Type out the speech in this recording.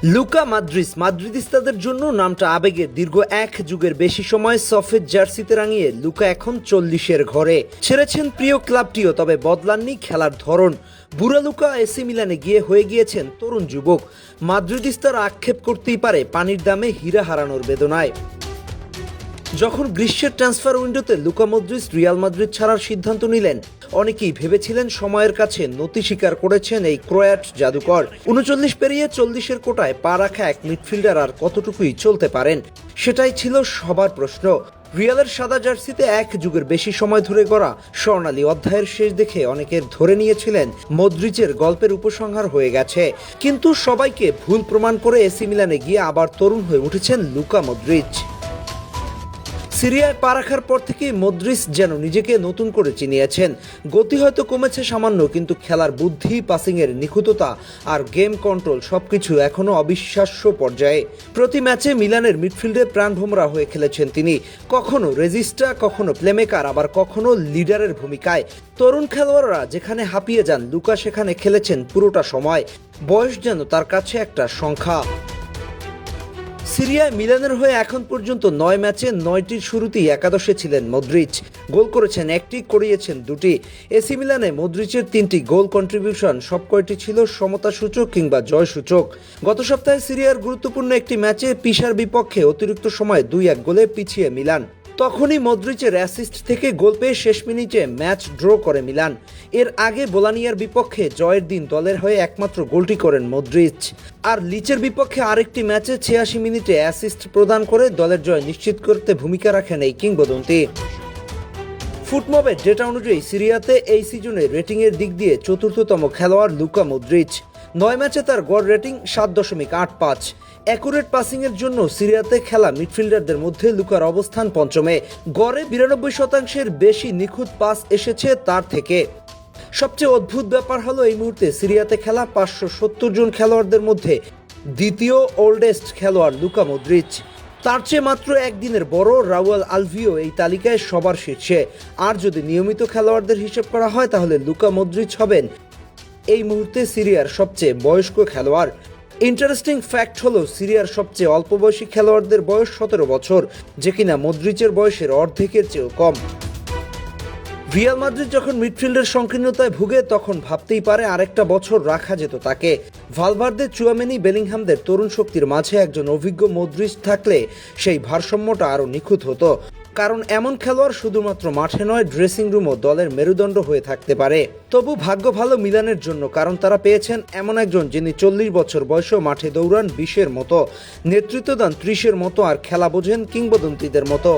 Luka মাদ্রিদিস্তাদের জন্য নামটা আবেগের। দীর্ঘ এক যুগের বেশি সময় সফেদ জার্সিতে রাঙিয়ে লুকা এখন 40-এর ঘরে। ছেড়েছেন প্রিয় ক্লাবটিও, তবে বদলাননি খেলার ধরন। বুড়া লুকা এসি মিলানে গিয়ে হয়ে গিয়েছেন তরুণ যুবক। মাদ্রিদিস্তারা আক্ষেপ করতেই পারে পানির দামে হীরা হারানোর বেদনায়। যখন গ্রীষ্মের ট্রান্সফার উইন্ডোতে লুকা মদ্রিচ রিয়াল মাদ্রিদ ছাড়ার সিদ্ধান্ত নিলেন, অনেকেই ভেবেছিলেন সময়ের কাছে নতি স্বীকার করেছেন এই ক্রোয়াট জাদুকর। 39 পেরিয়ে 40-এর কোটায় পা রাখা এক মিডফিল্ডার আর কতটুকুই চলতে পারেন, সেটাই ছিল সবার প্রশ্ন। রিয়ালের সাদা জার্সিতে এক যুগের বেশি সময় ধরে গড়া স্বর্ণালী অধ্যায়ের শেষ দেখে অনেকের ধরে নিয়েছিলেন মদ্রিচের গল্পের উপসংহার হয়ে গেছে। কিন্তু সবাইকে ভুল প্রমাণ করে এসি মিলানে গিয়ে আবার তরুণ হয়ে উঠেছেন লুকা মদ্রিচ। সিরিয়ায় পা রাখার পর থেকেই মদ্রিচ যেন নিজেকে নতুন করে চিনিয়েছেন। গতি হয়তো কমেছে সামান্য, কিন্তু খেলার বুদ্ধি, পাসিংয়ের নিখুঁততা আর গেম কন্ট্রোল সবকিছু এখনও অবিশ্বাস্য পর্যায়ে। প্রতি ম্যাচে মিলানের মিডফিল্ডে প্রাণভোমরা হয়ে খেলেছেন তিনি। কখনো রেজিস্টা, কখনো প্লেমেকার, আবার কখনো লিডারের ভূমিকায়। তরুণ খেলোয়াড়রা যেখানে হাঁপিয়ে যান, লুকা সেখানে খেলেছেন পুরোটা সময়। বয়স যেন তার কাছে একটা সংখ্যা। সিরিয়ায় মিলানের হয়ে এখন পর্যন্ত 9 ম্যাচে 9টির শুরুতেই একাদশে ছিলেন মদ্রিচ। গোল করেছেন 1টি, করিয়েছেন 2টি। এসি মিলানে মদ্রিচের 3টি গোল কন্ট্রিবিউশন সবকয়টি ছিল সমতাসূচক কিংবা জয়সূচক। গত সপ্তাহে সিরিয়ার গুরুত্বপূর্ণ একটি ম্যাচে পিসার বিপক্ষে অতিরিক্ত সময় 2-1 গোলে পিছিয়ে মিলান। তখনই মদ্রিচের অ্যাসিস্ট থেকে গোল পেয়ে শেষ মিনিটে ম্যাচ ড্র করে মিলান। এর আগে বোলানিয়ার বিপক্ষে জয়ের দিন দলের হয়ে একমাত্র গোলটি করেন মদ্রিচ। আর লিচের বিপক্ষে আরেকটি ম্যাচে 86 মিনিটে অ্যাসিস্ট প্রদান করে দলের জয় নিশ্চিত করতে ভূমিকা রাখেন এই কিংবদন্তি। ফুটমবের ডেটা অনুযায়ী সিরিয়াতে এই সিজনে রেটিংয়ের দিক দিয়ে 4র্থতম খেলোয়াড় লুকা মদ্রিচ। 9 ম্যাচে তার গড় রেটিং 7.85। অ্যাকুরেট পাসিংয়ের জন্য সিরিয়াতে খেলা মিডফিল্ডারদের মধ্যে লুকার অবস্থান 5মে। গড়ে 92%-এর বেশি নিখুঁত পাস এসেছে তার থেকে। সবচেয়ে অদ্ভুত ব্যাপার হলো এই মুহূর্তে সিরিয়াতে খেলা 570 জন খেলোয়াড়দের মধ্যে দ্বিতীয় ওল্ডেস্ট খেলোয়াড় লুকা মদ্রিচ। তার চেয়ে মাত্র একদিনের বড় রাউল আলভিও এই তালিকায় সবার শীর্ষে। আর যদি নিয়মিত খেলোয়াড়দের হিসেব করা হয়, তাহলে লুকা মদ্রিচ হবেন এই মুহূর্তে সিরিয়ার সবচেয়ে বয়স্ক খেলোয়াড়। ইন্টারেস্টিং ফ্যাক্ট হলো, সিরিয়ার সবচেয়ে অল্প বয়সী খেলোয়াড়দের বয়স 17 বছর, যে কিনা মদ্রিচের বয়সের অর্ধেকের চেয়েও কম। রিয়াল মাদ্রিদ যখন মিডফিল্ডের সংকীর্ণতায় ভুগে, তখন ভাবতেই পারে আরেকটা বছর রাখা যেত তাকে। ভালভার্দে, চুয়ামেনি, বেলিংহামদের তরুণ শক্তির মাঝে একজন অভিজ্ঞ মদ্রিচ থাকলে সেই ভারসাম্যটা আরও নিখুঁত হতো। কারণ এমন খেলোয়াড় শুধুমাত্র মাঠে নয়, ড্রেসিং রুমও দলের মেরুদণ্ড হয়ে থাকতে পারে। তবু ভাগ্য ভালো মিলানের জন্য, কারণ তারা পেয়েছেন এমন একজন যিনি 40 বছর বয়সেও মাঠে দৌড়ান 20-এর মতো, নেতৃত্ব দেন 30-এর মতো, আর খেলা বোঝেন কিংবদন্তিদের মতো।